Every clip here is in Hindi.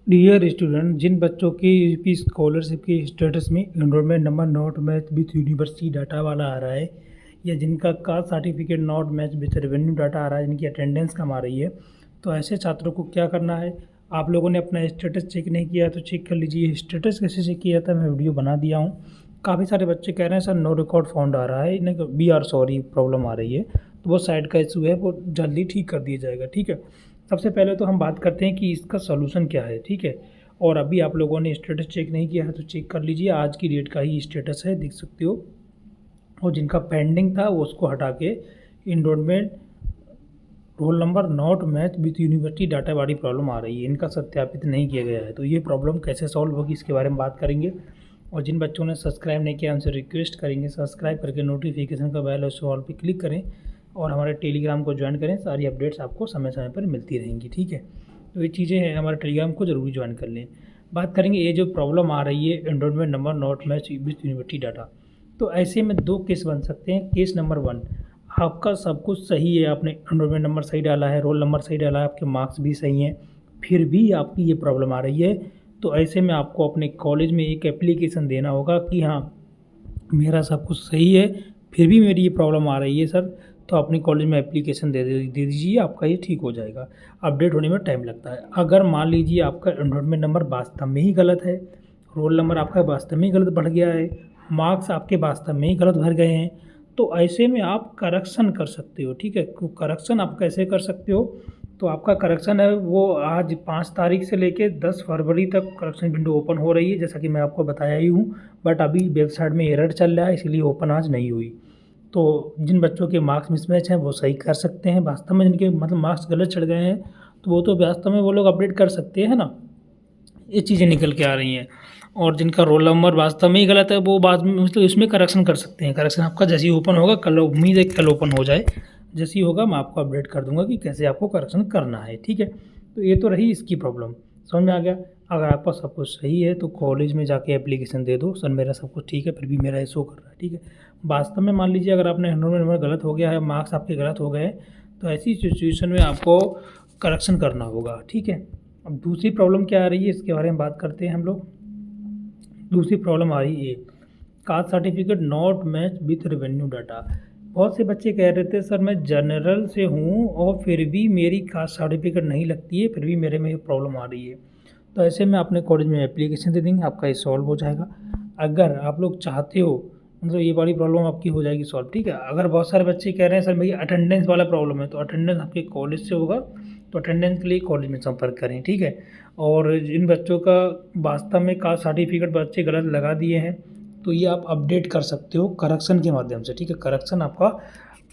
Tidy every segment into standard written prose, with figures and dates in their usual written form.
डियर स्टूडेंट, जिन बच्चों की यूपी स्कॉलरशिप की स्टेटस में enrolment number not match with university data वाला आ रहा है, या जिनका caste certificate not match with revenue data आ रहा है, जिनकी अटेंडेंस कम आ रही है, तो ऐसे छात्रों को क्या करना है। आप लोगों ने अपना स्टेटस चेक नहीं किया तो चेक कर लीजिए। स्टेटस कैसे चेक किया था मैं वीडियो बना दिया हूँ। काफ़ी सारे बच्चे कह रहे हैं सर नो रिकॉर्ड फाउंड आ रहा है, इन्हें बी आर सॉरी प्रॉब्लम आ रही है, तो वो साइड का इशू है, वो जल्दी ठीक कर दिया जाएगा। ठीक है, सबसे पहले तो हम बात करते हैं कि इसका सॉल्यूशन क्या है। ठीक है, और अभी आप लोगों ने स्टेटस चेक नहीं किया है तो चेक कर लीजिए। आज की डेट का ही स्टेटस है, देख सकते हो। और जिनका पेंडिंग था वो उसको हटा के enrolment roll number not match with university data वाली प्रॉब्लम आ रही है, इनका सत्यापित नहीं किया गया है। तो ये प्रॉब्लम कैसे सॉल्व होगी इसके बारे में बात करेंगे। और जिन बच्चों ने सब्सक्राइब नहीं किया उनसे रिक्वेस्ट करेंगे सब्सक्राइब करके नोटिफिकेशन का बेल और ऑल पे क्लिक करें और हमारे टेलीग्राम को ज्वाइन करें। सारी अपडेट्स आपको समय समय पर मिलती रहेंगी। ठीक है, तो ये चीज़ें हैं, हमारे टेलीग्राम को ज़रूर ज्वाइन कर लें। बात करेंगे ये जो प्रॉब्लम आ रही है enrolment number not match with university data, तो ऐसे में दो केस बन सकते हैं। केस नंबर 1, आपका सब कुछ सही है, आपने एनरोलमेंट नंबर सही डाला है, रोल नंबर सही डाला है, आपके मार्क्स भी सही हैं, फिर भी आपकी ये प्रॉब्लम आ रही है। तो ऐसे में आपको अपने कॉलेज में एक एप्लीकेशन देना होगा कि हाँ मेरा सब कुछ सही है, फिर भी मेरी ये प्रॉब्लम आ रही है सर, तो अपने कॉलेज में एप्लीकेशन दे दीजिए, आपका ये ठीक हो जाएगा। अपडेट होने में टाइम लगता है। अगर मान लीजिए आपका एनरोलमेंट नंबर वास्तव में ही गलत है, रोल नंबर आपका वास्तव में ही गलत बढ़ गया है, मार्क्स आपके वास्तव में ही गलत भर गए हैं, तो ऐसे में आप करेक्शन कर सकते हो। ठीक है, तो करेक्शन आप कैसे कर सकते हो, तो आपका करेक्शन है वो आज 5 तारीख से लेके 10 फरवरी तक करेक्शन विंडो ओपन हो रही है, जैसा कि मैं आपको बताया ही हूँ। बट अभी वेबसाइट में एरर चल रहा है, इसलिए ओपन आज नहीं हुई। तो जिन बच्चों के मार्क्स मिसमैच हैं वो सही कर सकते हैं। वास्तव में जिनके मतलब मार्क्स गलत चढ़ गए हैं तो वो तो वास्तव में वो लोग अपडेट कर सकते हैं ना, ये चीज़ें निकल के आ रही हैं। और जिनका रोल नंबर वास्तव में ही गलत है वो बाद में मतलब इसमें करेक्शन कर सकते हैं। करेक्शन आपका जैसे ही ओपन होगा, कल उम्मीद है कल ओपन हो जाए, जैसे ही होगा मैं आपको अपडेट कर दूंगा कि कैसे आपको करेक्शन करना है। ठीक है, तो ये तो रही इसकी प्रॉब्लम, समझ में आ गया। अगर आपका सब कुछ सही है तो कॉलेज में जाके एप्लीकेशन दे दो, सर मेरा सब कुछ ठीक है फिर भी मेरा ये शो कर रहा है। ठीक है, वास्तव में मान लीजिए अगर आपने एनरोलमेंट नंबर गलत हो गया है, मार्क्स आपके गलत हो गए, तो ऐसी सिचुएशन में आपको करेक्शन करना होगा। ठीक है, अब दूसरी प्रॉब्लम क्या आ रही है इसके बारे में बात करते हैं हम लोग। दूसरी प्रॉब्लम आ रही है cast certificate not match with revenue data. बहुत से बच्चे कह रहे थे सर मैं जनरल से हूँ और फिर भी मेरी कास्ट सर्टिफिकेट नहीं लगती है, फिर भी मेरे में प्रॉब्लम आ रही है। तो ऐसे में अपने कॉलेज में एप्लीकेशन दे देंगे, आपका ये सॉल्व हो जाएगा। अगर आप लोग चाहते हो मतलब ये वाली प्रॉब्लम आपकी हो जाएगी सॉल्व। ठीक है, अगर बहुत सारे बच्चे कह रहे हैं सर मेरी अटेंडेंस वाला प्रॉब्लम है, तो अटेंडेंस आपके कॉलेज से होगा, तो अटेंडेंस के लिए कॉलेज में संपर्क करें। ठीक है, और जिन बच्चों का वास्तव में कास्ट सर्टिफिकेट बच्चे गलत लगा दिए हैं तो ये आप अपडेट कर सकते हो करेक्शन के माध्यम से। ठीक है, करेक्शन आपका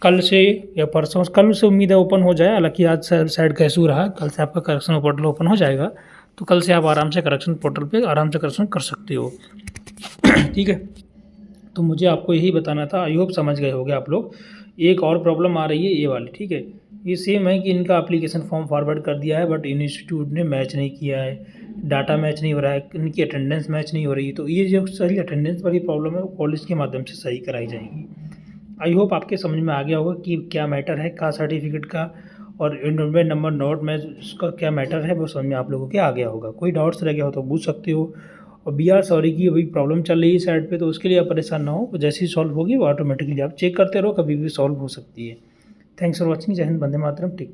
कल से या परसों, कल से उम्मीद है ओपन हो जाए, हालांकि आज साइड का इशू रहा, कल से आपका करेक्शन पोर्टल ओपन हो जाएगा, तो कल से आप आराम से करेक्शन पोर्टल पे आराम से करेक्शन कर सकते हो। ठीक है, तो मुझे आपको यही बताना था, आई होप समझ गए होगे आप लोग। एक और प्रॉब्लम आ रही है ये वाली। ठीक है, ये सेम है कि इनका एप्लीकेशन फॉर्म फॉरवर्ड कर दिया है बट इंस्टीट्यूट ने मैच नहीं किया है, डाटा मैच नहीं हो रहा है, इनकी अटेंडेंस मैच नहीं हो रही है। तो ये जो सारी अटेंडेंस वाली प्रॉब्लम है वो कॉलेज के माध्यम से सही कराई जाएगी। आई होप आपके समझ में आ गया होगा कि क्या मैटर है कास्ट सर्टिफिकेट का और एनरोलमेंट नंबर नॉट मैच उसका क्या मैटर है, वो समझ में आप लोगों के आ गया होगा। कोई डाउट्स रह गया हो तो पूछ सकते हो। और बी आर सॉरी की अभी प्रॉब्लम चल रही है साइड पे, तो उसके लिए आप परेशान ना हो, जैसे ही सॉल्व होगी वो ऑटोमेटिकली आप चेक करते रहो, कभी भी सॉल्व हो सकती है। Thanks for watching. जय हिंद, वंदे मातरम। टेक